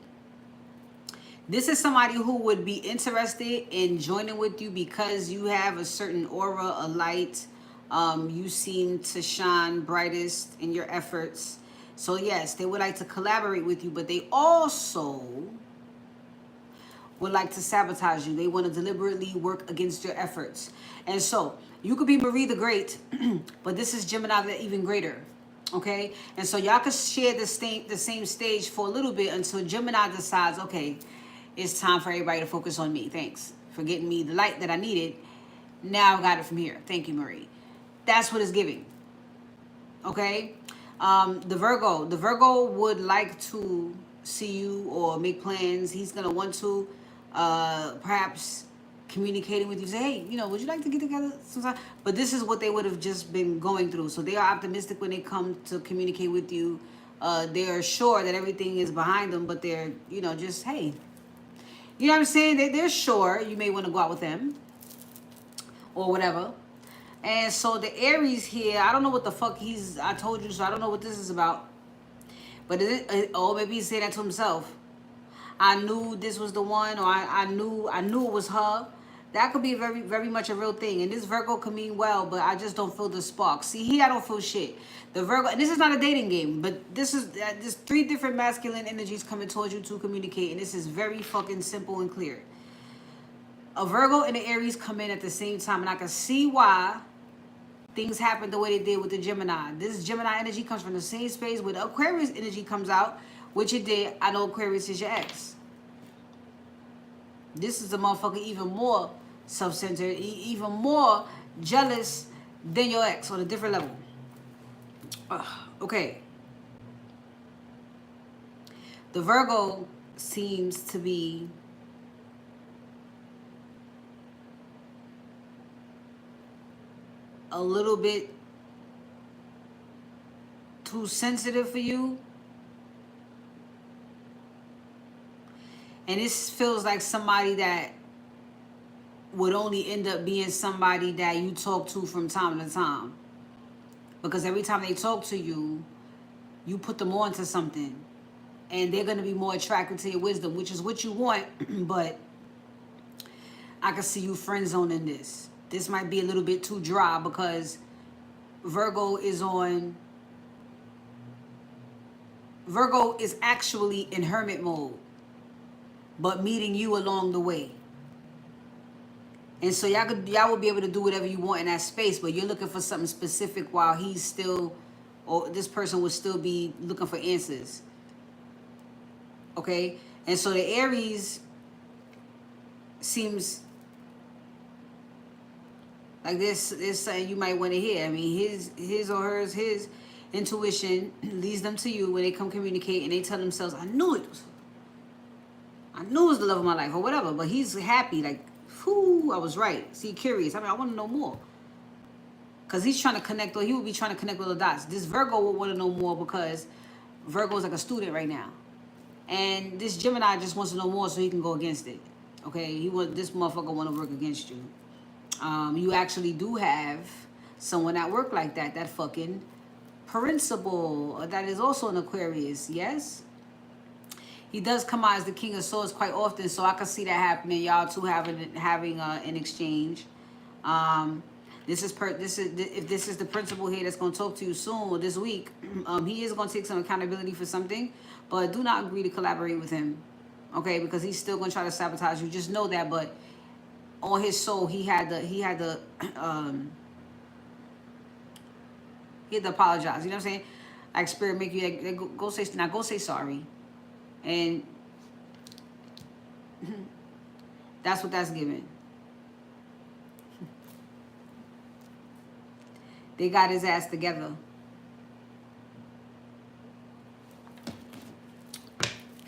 this is somebody who would be interested in joining with you because you have a certain aura, a light. You seem to shine brightest in your efforts. So yes, they would like to collaborate with you, but they also would like to sabotage you. They want to deliberately work against your efforts. And so you could be Marie the Great, but this is Gemini the even greater. Okay? And so y'all could share the same stage for a little bit until Gemini decides, okay, it's time for everybody to focus on me. Thanks for getting me the light that I needed. Now I got it from here. Thank you, Marie. That's what it's giving. Okay? The Virgo would like to see you or make plans. He's going to want to perhaps communicating with you. Say, hey, would you like to get together sometime? But this is what they would have just been going through. So they are optimistic when they come to communicate with you. They are sure that everything is behind them, but they're, just, hey. You know what I'm saying? They're sure you may want to go out with them or whatever. And so the Aries here, I don't know what the fuck I told you, so I don't know what this is about. But maybe he's saying that to himself. I knew this was the one, or I knew it was her. That could be very, very much a real thing. And this Virgo can mean well, but I just don't feel the spark. See, here I don't feel shit. The Virgo, and this is not a dating game, but this is there's 3 different masculine energies coming towards you to communicate, and this is very fucking simple and clear. A Virgo and an Aries come in at the same time, and I can see why things happen the way they did with the Gemini. This Gemini energy comes from the same space where the Aquarius energy comes out, which it did. I know Aquarius is your ex. This is a motherfucker even more self-centered, even more jealous than your ex on a different level. Okay. The Virgo seems to be a little bit too sensitive for you. And this feels like somebody that would only end up being somebody that you talk to from time to time. Because every time they talk to you, you put them on to something. And they're going to be more attracted to your wisdom, which is what you want. But I can see you friend zoning this. This might be a little bit too dry because Virgo is actually in hermit mode, but meeting you along the way. And so y'all will be able to do whatever you want in that space, but you're looking for something specific while he's still, or this person would still be looking for answers. Okay? And so the Aries seems like this is something you might want to hear. I mean, his intuition leads them to you when they come communicate and they tell themselves, I knew it was the love of my life or whatever. But he's happy, like, whew, I was right. See, curious. I mean, I want to know more. Because he's trying to connect, or he would be trying to connect with the dots. This Virgo would want to know more because Virgo is like a student right now. And this Gemini just wants to know more so he can go against it. Okay? This motherfucker want to work against you. You actually do have someone at work like that fucking principal that is also an Aquarius, yes? He does come out as the King of Swords quite often, so I can see that happening. Y'all two having an exchange. If this is the principal here that's going to talk to you soon or this week, he is going to take some accountability for something, but do not agree to collaborate with him, okay? Because he's still going to try to sabotage you. Just know that, but on his soul, he had to apologize. You know what I'm saying? Like spirit make you like, go say sorry, and That's what that's giving. They got his ass together.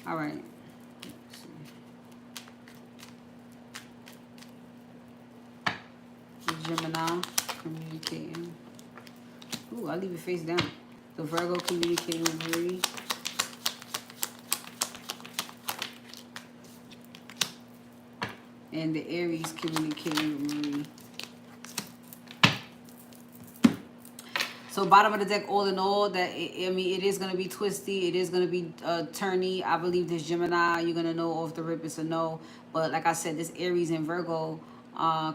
All right. Gemini communicating. Ooh, I'll leave it face down. The Virgo communicating with Marie. And the Aries communicating with Marie. So bottom of the deck, all in all, that I mean, it is going to be twisty. It is going to be turny. I believe this Gemini, you're going to know off the rip it's a no. But like I said, this Aries and Virgo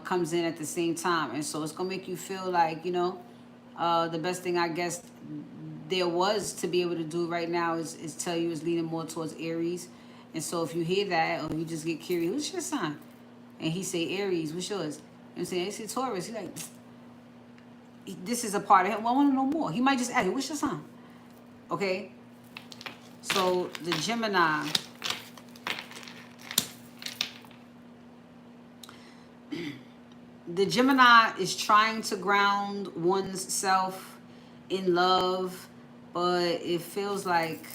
comes in at the same time. And so it's going to make you feel like, you know, the best thing I guess there was to be able to do right now is tell you is leaning more towards Aries. And so if you hear that or you just get curious, what's your sign? And he say Aries, what's yours? You know what I'm saying? He say Taurus. He's like, this is a part of him. Well, I want to know more. He might just ask you, what's your sign? Okay? So the Gemini. The Gemini is trying to ground one's self in love, but it feels like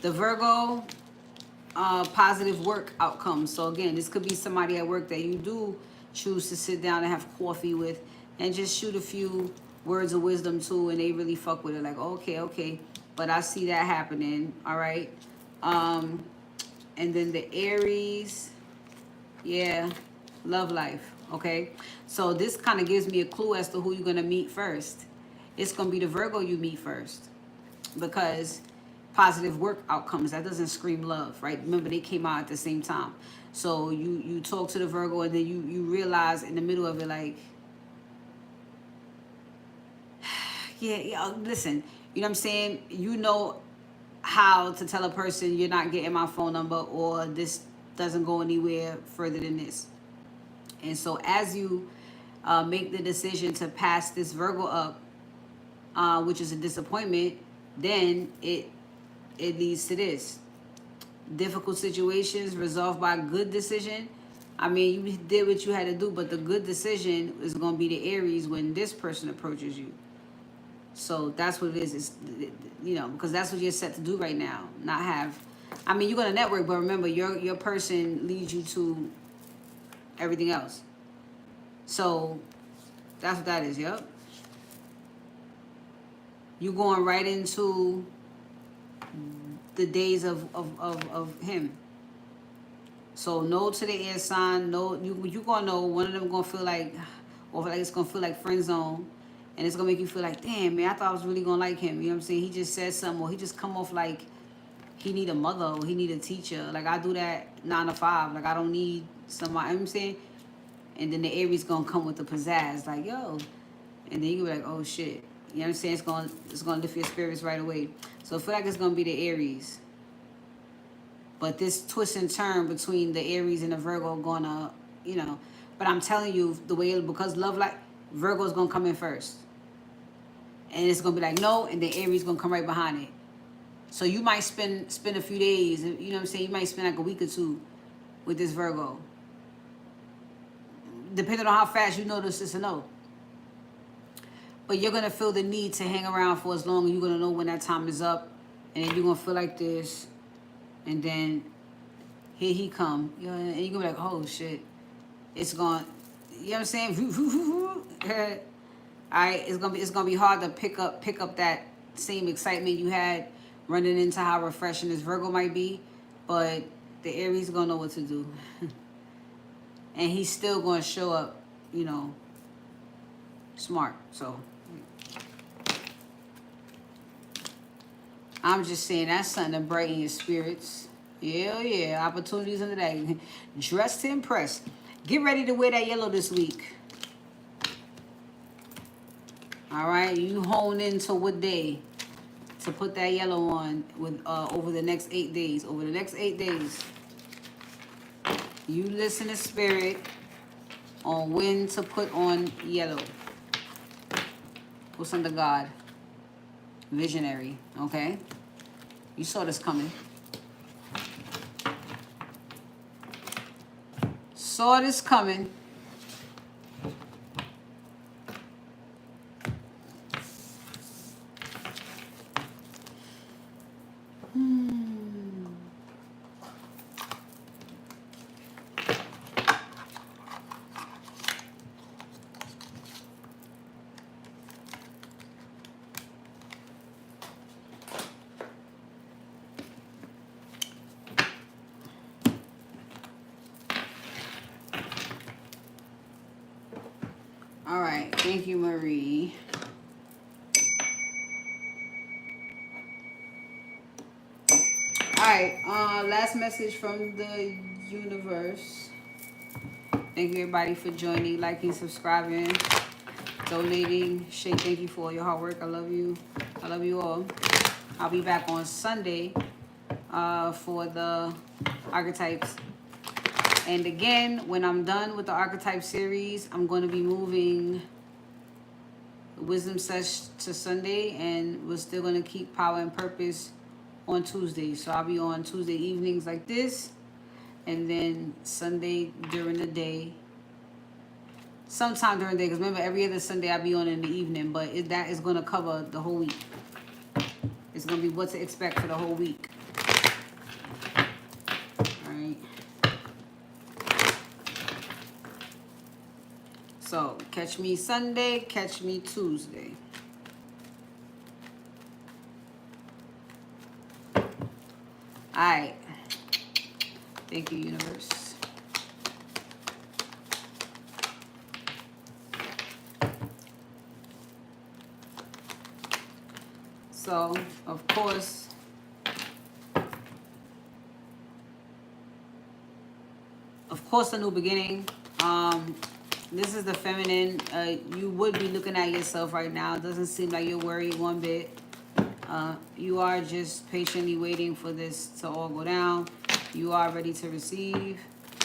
the Virgo, positive work outcomes. So again, this could be somebody at work that you do choose to sit down and have coffee with and just shoot a few words of wisdom to, and they really fuck with it. Like, okay. But I see that happening, all right? And then the Aries, yeah, love life, okay? So this kind of gives me a clue as to who you're going to meet first. It's going to be the Virgo you meet first, because positive work outcomes, that doesn't scream love, right? Remember, they came out at the same time. So you talk to the Virgo, and then you realize in the middle of it, like, yeah, listen, you know what I'm saying? You know how to tell a person you're not getting my phone number, or this doesn't go anywhere further than this. And so as you make the decision to pass this Virgo up, which is a disappointment, then it leads to this. Difficult situations resolved by a good decision. I mean, you did what you had to do, but the good decision is going to be the Aries when this person approaches you. So that's what it is. It's, you know, because that's what you're set to do right now. Not have, I mean, you're going to network, but remember, your person leads you to everything else. So that's what that is, yep. You going right into the days of him. So no to the air sign. No, you gonna know one of them gonna feel like, or like it's gonna feel like friend zone, and it's gonna make you feel like, damn man, I thought I was really gonna like him. You know what I'm saying? He just said something, or he just come off like he need a mother, or he need a teacher. Like I do that 9 to 5. Like I don't need somebody. You know what I'm saying? And then the Aries gonna come with the pizzazz, like yo, and then you be like, oh shit. You know what I'm saying? It's gonna lift your spirits right away. So I feel like it's gonna be the Aries. But this twist and turn between the Aries and the Virgo gonna, you know. But I'm telling you, the way because love like Virgo's gonna come in first, and it's gonna be like no, and the Aries gonna come right behind it. So you might spend a few days. You know what I'm saying? You might spend like a week or two with this Virgo, depending on how fast you notice it's a no. But you're gonna feel the need to hang around for as long, and you're gonna know when that time is up, and then you're gonna feel like this. And then here he come, you know, and you're gonna be like, oh shit, it's going, you know what I'm saying? All right, it's gonna be hard to pick up that same excitement you had running into how refreshing this Virgo might be, but the Aries gonna know what to do, and he's still gonna show up, you know, smart. So I'm just saying that's something to brighten your spirits. Yeah, opportunities under that. Dress to impress. Get ready to wear that yellow this week. All right, you hone into what day to put that yellow on with over the next 8 days. Over the next 8 days, you listen to spirit on when to put on yellow. What's under God? Visionary, okay? You saw this coming. Saw this coming. All right, thank you, Marie. All right, last message from the universe. Thank you, everybody, for joining, liking, subscribing, donating. Shay, thank you for all your hard work. I love you. I love you all. I'll be back on Sunday for the archetypes. And again, when I'm done with the archetype series, I'm going to be moving Wisdom Sesh to Sunday, and we're still going to keep Power and Purpose on Tuesday. So I'll be on Tuesday evenings like this, and then Sunday during the day. Sometime during the day, because remember, every other Sunday I'll be on in the evening, but that is going to cover the whole week. It's going to be what to expect for the whole week. All right. So, catch me Sunday, catch me Tuesday. All right. Thank you, universe. So, of course, a new beginning. This is the feminine. You would be looking at yourself right now. It doesn't seem like you're worried one bit. You are just patiently waiting for this to all go down. You are ready to receive,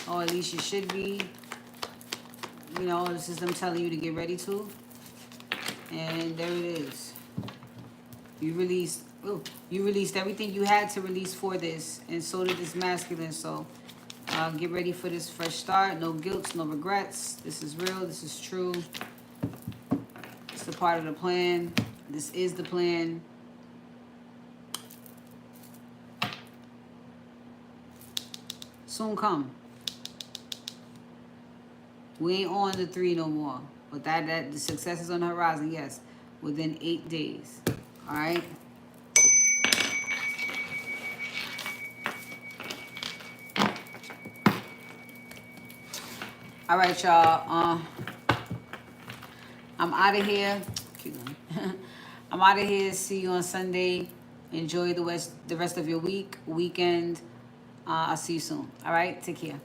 or at least you should be. You know, this is them telling you to get ready to. And there it is. You released everything you had to release for this, and so did this masculine. So get ready for this fresh start. No guilt, no regrets. This is real. This is true. It's a part of the plan. This is the plan. Soon come. We ain't on the 3 no more. But that the success is on the horizon, yes. Within 8 days. All right? All right, y'all. I'm out of here. I'm out of here. See you on Sunday. Enjoy the rest of your weekend. I'll see you soon. All right? Take care.